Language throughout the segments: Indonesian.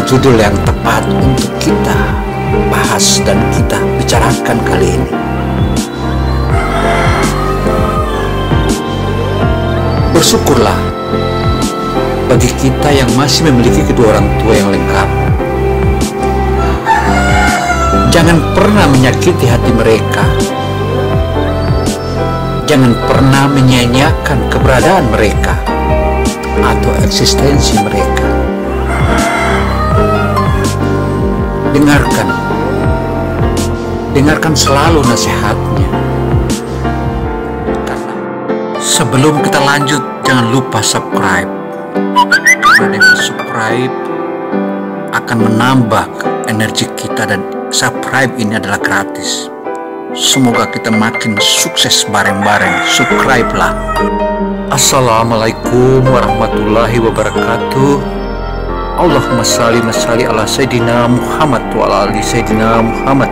judul yang tepat untuk kita bahas dan kita bicarakan kali ini. Bersyukurlah bagi kita yang masih memiliki kedua orang tua yang lengkap. Jangan pernah menyakiti hati mereka. Jangan pernah menyia-nyiakan keberadaan mereka atau eksistensi mereka. Dengarkan selalu nasihatnya. Karena sebelum kita lanjut, jangan lupa subscribe. Karena dengan subscribe akan menambah energi kita, dan subscribe ini adalah gratis. Semoga kita makin sukses bareng-bareng. Subscribe-lah. Assalamualaikum warahmatullahi wabarakatuh. Allahumma salli ala Sayyidina Muhammad wa ala ali Sayyidina Muhammad.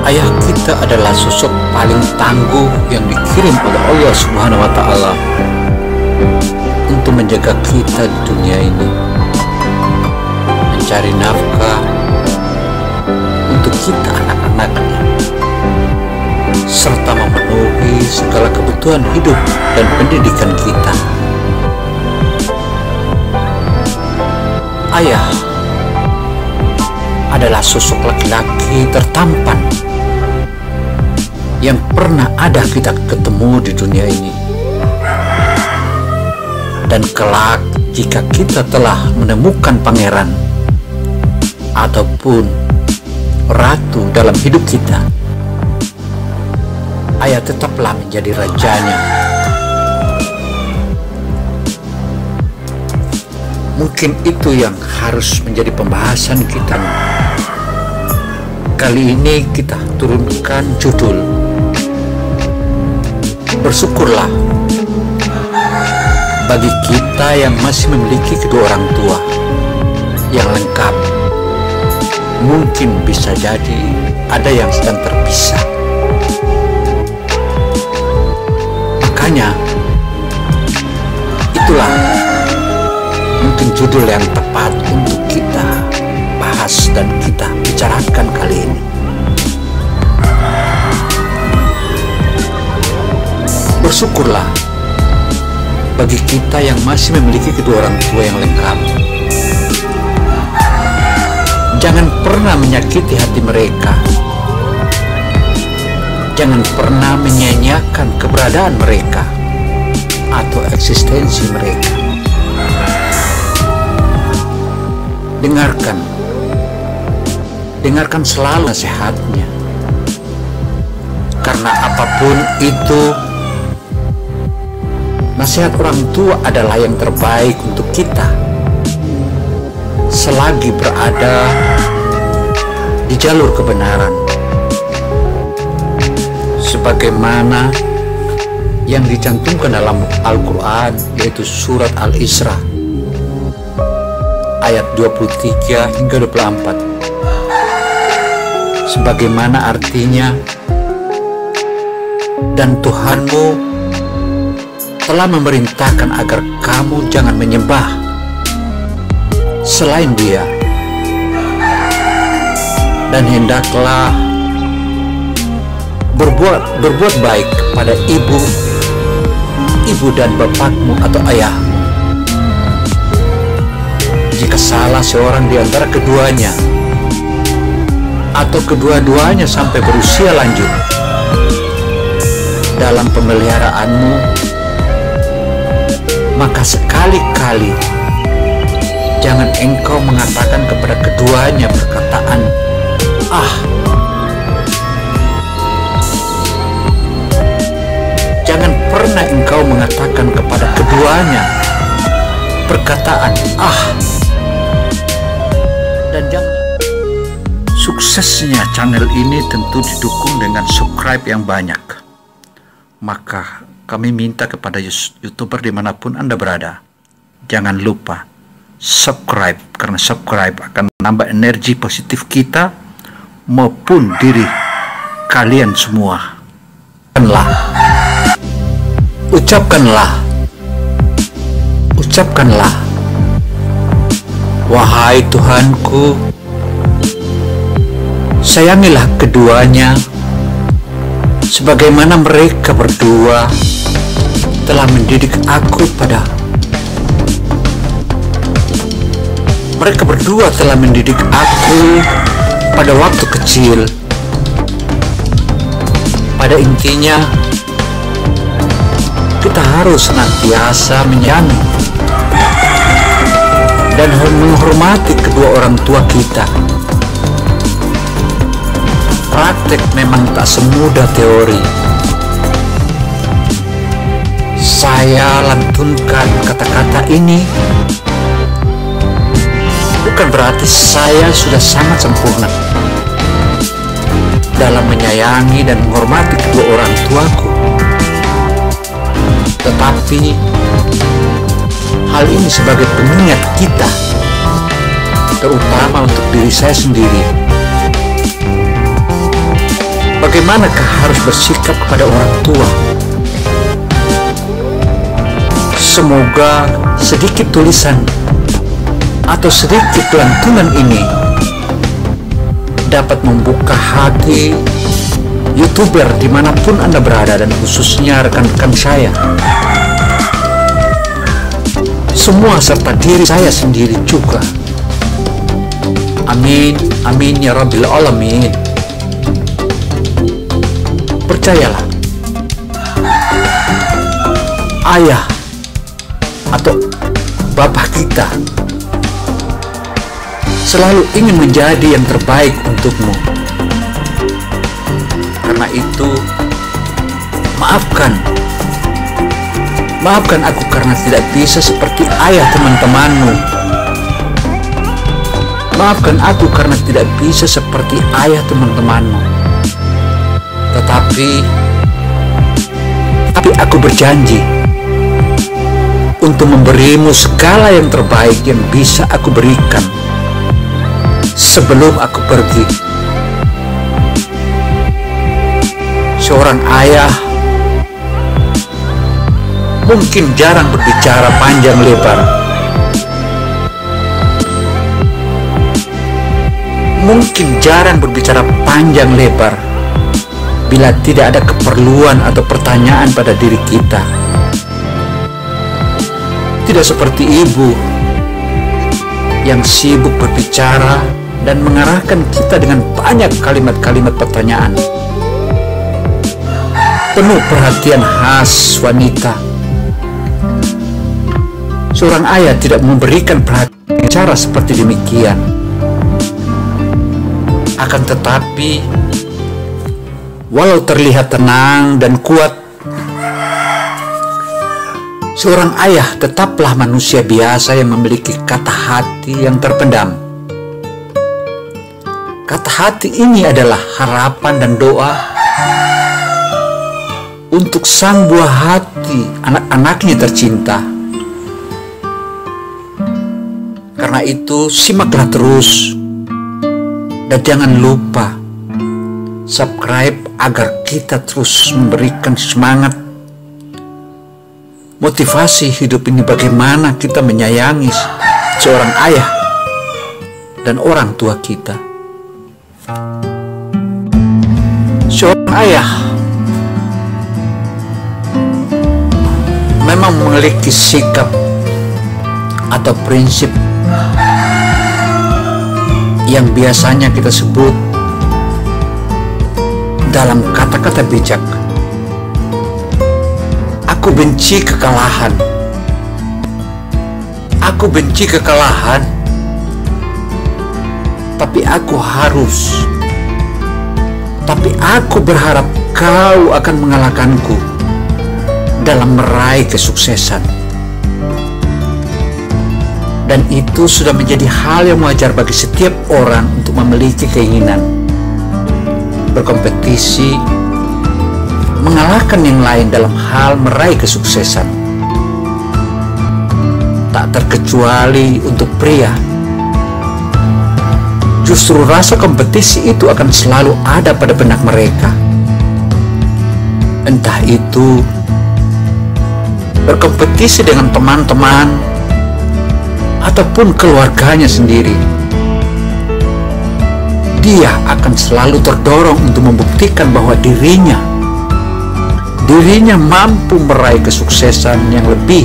Ayah kita adalah sosok paling tangguh yang dikirim oleh Allah Subhanahu wa Ta'ala untuk menjaga kita di dunia ini, mencari nafkah untuk kita anak-anaknya, serta memenuhi segala kebutuhan hidup dan pendidikan kita. Ayah adalah sosok laki-laki tertampan yang pernah ada kita ketemu di dunia ini. Dan kelak jika kita telah menemukan pangeran ataupun ratu dalam hidup kita, ayah tetaplah menjadi rajanya. Mungkin itu yang harus menjadi pembahasan kita. Kali ini kita turunkan judul Bersyukurlah bagi kita yang masih memiliki kedua orang tua yang lengkap. Mungkin bisa jadi ada yang sedang terpisah. Makanya itulah mungkin judul yang tepat untuk kita bahas dan kita bicarakan kali ini. Bersyukurlah bagi kita yang masih memiliki kedua orang tua yang lengkap. Jangan pernah menyakiti hati mereka. Jangan pernah menyia-nyiakan keberadaan mereka atau eksistensi mereka. Dengarkan selalu nasihatnya. Karena apapun itu, nasihat orang tua adalah yang terbaik untuk kita selagi berada di jalur kebenaran, sebagaimana yang dicantumkan dalam Al-Quran, yaitu surat Al-Isra ayat 23 hingga 24, sebagaimana artinya, dan Tuhanmu telah memerintahkan agar kamu jangan menyembah selain Dia, dan hendaklah berbuat baik kepada ibu dan bapakmu atau ayahmu. Jika salah seorang di antara keduanya atau kedua-duanya sampai berusia lanjut dalam pemeliharaanmu, maka sekali-kali jangan engkau mengatakan kepada keduanya perkataan Jangan pernah engkau mengatakan kepada keduanya perkataan dan jangan. Suksesnya channel ini tentu didukung dengan subscribe yang banyak. Maka kami minta kepada YouTuber dimanapun Anda berada, jangan lupa subscribe, karena subscribe akan menambah energi positif kita maupun diri kalian semua. Ucapkanlah, wahai Tuhanku, sayangilah keduanya sebagaimana mereka berdua telah mendidik aku pada waktu kecil. Pada intinya, kita harus senantiasa menyayangi dan menghormati kedua orang tua kita. Praktek memang tak semudah teori. Saya lantunkan kata-kata ini bukan berarti saya sudah sangat sempurna dalam menyayangi dan menghormati kedua orang tuaku. Tetapi hal ini sebagai pengingat kita, terutama untuk diri saya sendiri. Bagaimanakah harus bersikap kepada orang tua? Semoga sedikit tulisan atau sedikit lantunan ini dapat membuka hati YouTuber dimanapun Anda berada, dan khususnya rekan-rekan saya semua, serta diri saya sendiri juga. Amin, amin ya Rabbil Alamin. Percayalah, ayah atau bapak kita selalu ingin menjadi yang terbaik untukmu. Karena itu, maafkan aku karena tidak bisa seperti ayah teman-temanmu. Maafkan aku karena tidak bisa seperti ayah teman-temanmu. Tetapi aku berjanji untuk memberimu segala yang terbaik yang bisa aku berikan sebelum aku pergi. Seorang ayah mungkin jarang berbicara panjang lebar, bila tidak ada keperluan atau pertanyaan pada diri kita. Tidak seperti ibu yang sibuk berbicara dan mengarahkan kita dengan banyak kalimat-kalimat pertanyaan. Penuh perhatian khas wanita. Seorang ayah tidak memberikan perhatian cara seperti demikian. Akan tetapi, walau terlihat tenang dan kuat, seorang ayah tetaplah manusia biasa yang memiliki kata hati yang terpendam. Kata hati ini adalah harapan dan doa untuk sang buah hati anak-anaknya tercinta. Karena itu, simaklah terus dan jangan lupa subscribe agar kita terus memberikan semangat, motivasi hidup ini, bagaimana kita menyayangi seorang ayah dan orang tua kita. Seorang ayah memang memiliki sikap atau prinsip yang biasanya kita sebut dalam kata-kata bijak, aku benci kekalahan. Aku benci kekalahan, tapi aku berharap kau akan mengalahkanku dalam meraih kesuksesan. Dan itu sudah menjadi hal yang wajar bagi setiap orang untuk memiliki keinginan berkompetisi, mengalahkan yang lain dalam hal meraih kesuksesan. Tak terkecuali untuk pria. Justru rasa kompetisi itu akan selalu ada pada benak mereka. Entah itu berkompetisi dengan teman-teman ataupun keluarganya sendiri. Dia akan selalu terdorong untuk membuktikan bahwa dirinya mampu meraih kesuksesan yang lebih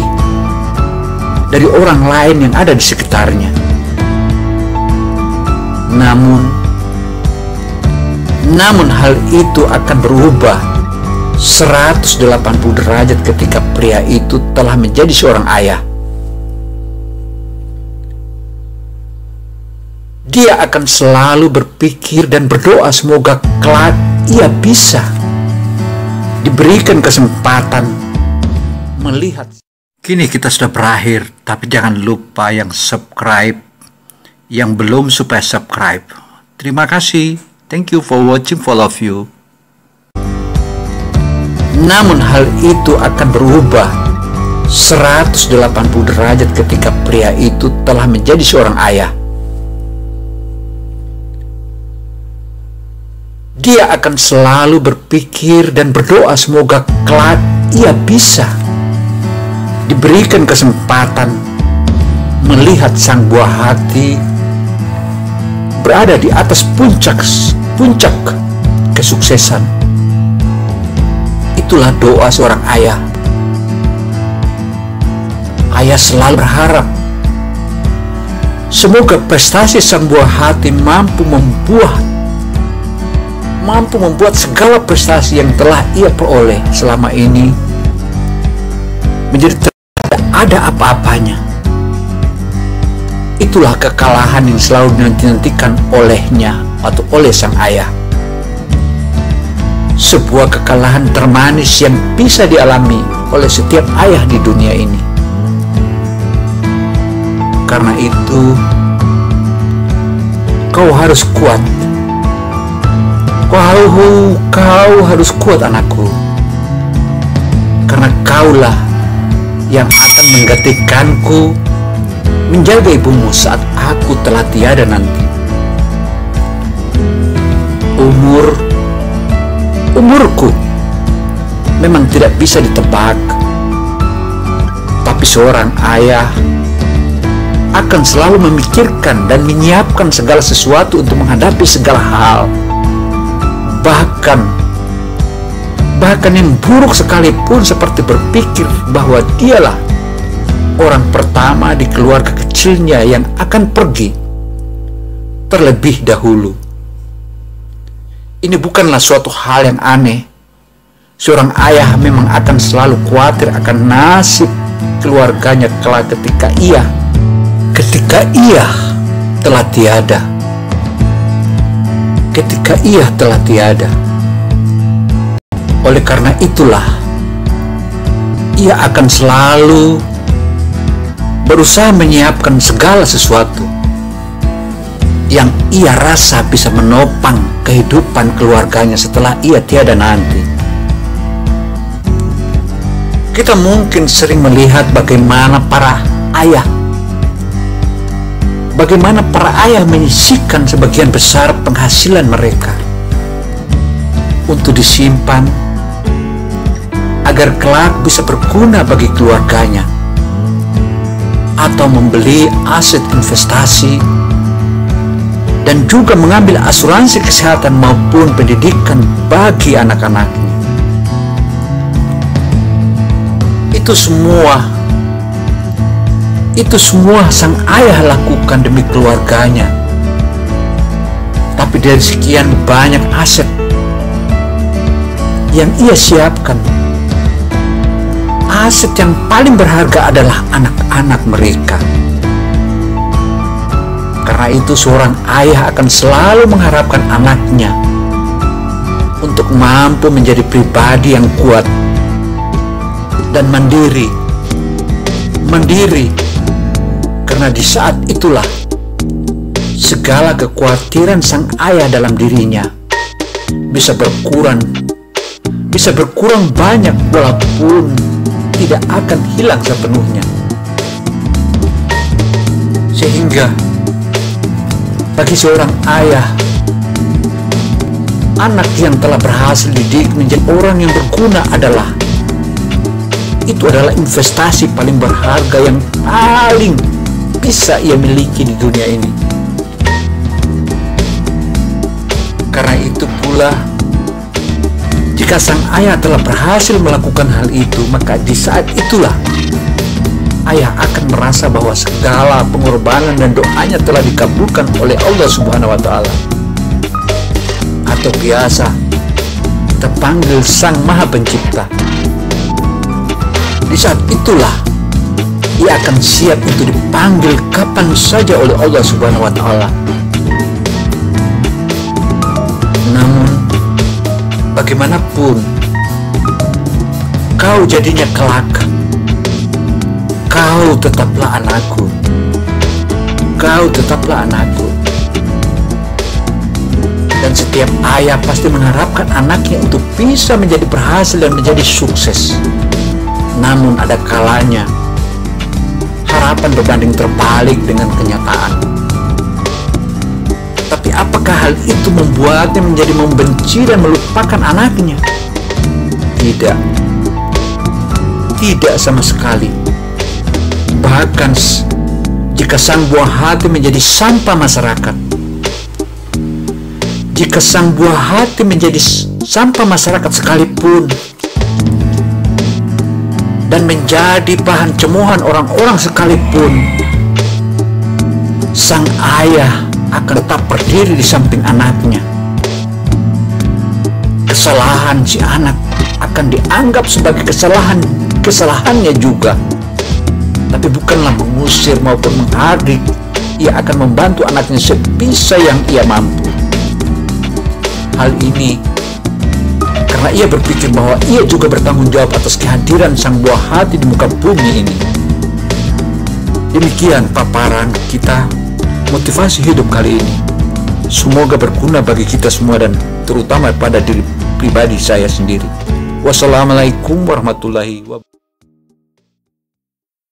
dari orang lain yang ada di sekitarnya. Namun hal itu akan berubah 180 derajat ketika pria itu telah menjadi seorang ayah. Dia akan selalu berpikir dan berdoa semoga kelak ia bisa diberikan kesempatan melihat. Kini kita sudah berakhir, tapi jangan lupa yang subscribe, yang belum supaya subscribe. Terima kasih. Thank you for watching for all of you. Namun hal itu akan berubah 180 derajat ketika pria itu telah menjadi seorang ayah. Dia akan selalu berpikir dan berdoa semoga kelak ia bisa diberikan kesempatan melihat sang buah hati berada di atas puncak kesuksesan. Itulah doa seorang ayah. Ayah selalu berharap semoga prestasi sang buah hati mampu membuat segala prestasi yang telah ia peroleh selama ini menjadi tidak ada apa-apanya. Itulah kekalahan yang selalu dinanti-nantikan olehnya atau oleh sang ayah. Sebuah kekalahan termanis yang bisa dialami oleh setiap ayah di dunia ini. Karena itu, kau harus kuat. Kau harus kuat, anakku. Karena kaulah yang akan menggantikanku menjaga ibumu saat aku telah tiada nanti. Umurku memang tidak bisa ditebak, tapi seorang ayah akan selalu memikirkan dan menyiapkan segala sesuatu untuk menghadapi segala hal. Bahkan yang buruk sekalipun, seperti berpikir bahwa dialah orang pertama di keluarga kecilnya yang akan pergi terlebih dahulu. Ini bukanlah suatu hal yang aneh. Seorang ayah memang akan selalu khawatir akan nasib keluarganya kelak ketika ia telah tiada. Ketika ia telah tiada. Oleh karena itulah, ia akan selalu berusaha menyiapkan segala sesuatu yang ia rasa bisa menopang kehidupan keluarganya setelah ia tiada nanti. Kita mungkin sering melihat bagaimana para ayah menyisihkan sebagian besar penghasilan mereka untuk disimpan agar kelak bisa berguna bagi keluarganya, atau membeli aset investasi dan juga mengambil asuransi kesehatan maupun pendidikan bagi anak-anaknya. Itu semua sang ayah lakukan demi keluarganya. Tapi dari sekian banyak aset yang ia siapkan, aset yang paling berharga adalah anak-anak mereka. Karena itu seorang ayah akan selalu mengharapkan anaknya untuk mampu menjadi pribadi yang kuat dan mandiri. Karena di saat itulah segala kekhawatiran sang ayah dalam dirinya bisa bisa berkurang banyak walaupun tidak akan hilang sepenuhnya. Sehingga bagi seorang ayah, anak yang telah berhasil dididik menjadi orang yang berguna adalah investasi paling berharga yang paling bisa ia miliki di dunia ini. Karena itu pula, jika sang ayah telah berhasil melakukan hal itu, maka di saat itulah ayah akan merasa bahwa segala pengorbanan dan doanya telah dikabulkan oleh Allah Subhanahu wa Ta'ala. Atau biasa kita panggil Sang Maha Pencipta. Di saat itulah ia akan siap untuk dipanggil kapan saja oleh Allah Subhanahu wa Ta'ala. Namun bagaimanapun kau jadinya kelak, kau tetaplah anakku. Kau tetaplah anakku. Dan setiap ayah pasti mengharapkan anaknya untuk bisa menjadi berhasil dan menjadi sukses. Namun ada kalanya harapan berbanding terbalik dengan kenyataan. Tapi apakah hal itu membuatnya menjadi membenci dan melupakan anaknya? Tidak. Tidak sama sekali. Bahkan jika sang buah hati menjadi sampah masyarakat, jika sang buah hati menjadi sampah masyarakat sekalipun dan menjadi bahan cemoohan orang-orang sekalipun, sang ayah akan tetap berdiri di samping anaknya. Kesalahan si anak akan dianggap sebagai kesalahannya juga, tapi bukanlah mengusir maupun menghardik. Ia akan membantu anaknya sebisa yang ia mampu. Hal ini karena ia berpikir bahwa ia juga bertanggung jawab atas kehadiran sang buah hati di muka bumi ini. Demikian paparan kita motivasi hidup kali ini. Semoga berguna bagi kita semua dan terutama pada diri pribadi saya sendiri. Wassalamualaikum warahmatullahi wabarakatuh.